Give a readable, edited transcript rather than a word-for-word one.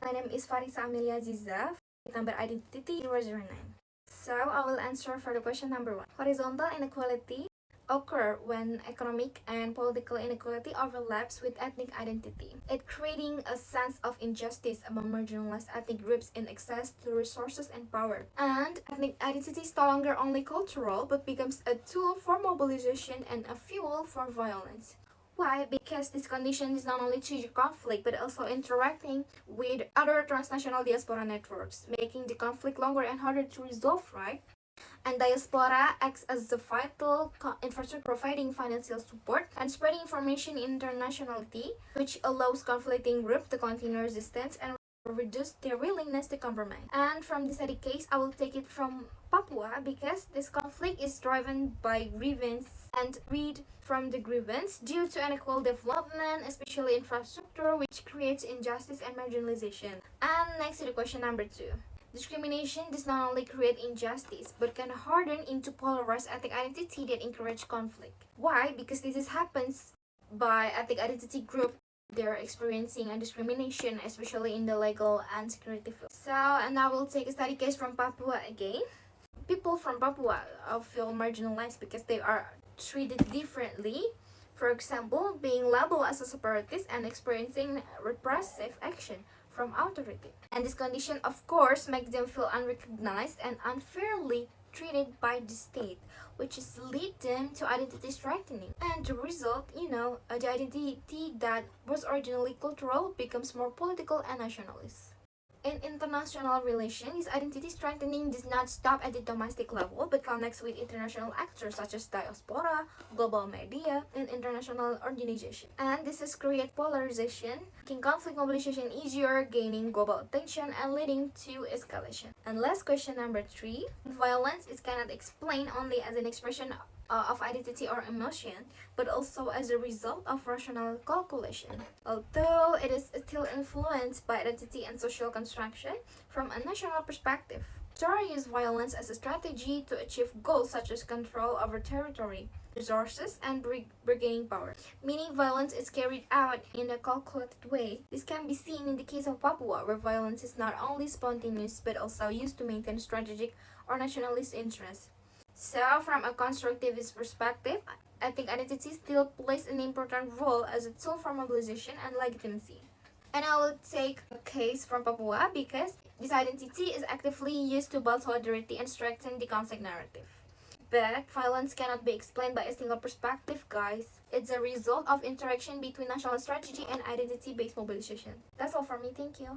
My name is Varisa Amelia Aziza, number identity 009. So I will answer for the question number 1. Horizontal inequality occur when economic and political inequality overlaps with ethnic identity. It creating a sense of injustice among marginalized ethnic groups in access to resources and power. And ethnic identity is no longer only cultural but becomes a tool for mobilization and a fuel for violence. Why? Because this condition is not only trigger conflict but also interacting with other transnational diaspora networks, making the conflict longer and harder to resolve, right? And diaspora acts as the vital infrastructure providing financial support and spreading information internationality, which allows conflicting groups to continue resistance and reduce their willingness to compromise. And from this study case, I will take it from Papua because this conflict is driven by grievance and read from the grievance due to unequal development, especially infrastructure, which creates injustice and marginalization. And next to the question number 2. Discrimination does not only create injustice, but can harden into polarized ethnic identity that encourage conflict. Why? Because this happens by ethnic identity group. They're experiencing a discrimination, especially in the legal and security field. So, and I will take a study case from Papua again. People from Papua feel marginalized because they are treated differently. For example, being labeled as a separatist and experiencing repressive action from authority. And this condition, of course, makes them feel unrecognized and unfairly treated by the state, which is lead them to identity strengthening. And the result, the identity that was originally cultural becomes more political and nationalist. In international relations, identity strengthening does not stop at the domestic level but connects with international actors such as diaspora, global media, and international organizations. And this has created polarization, making conflict mobilization easier, gaining global attention, and leading to escalation. And last question number 3. Violence is cannot explained only as an expression of identity or emotion, but also as a result of rational calculation. Although it is still influenced by identity and social construction from a national perspective. Stories use violence as a strategy to achieve goals such as control over territory, resources, and regaining power. Meaning violence is carried out in a calculated way. This can be seen in the case of Papua, where violence is not only spontaneous but also used to maintain strategic or nationalist interests. So, from a constructivist perspective, ethnic identity still plays an important role as a tool for mobilization and legitimacy. And I will take a case from Papua because this identity is actively used to build solidarity and strengthen the conflict narrative. But violence cannot be explained by a single perspective, guys. It's a result of interaction between national strategy and identity-based mobilization. That's all from me. Thank you.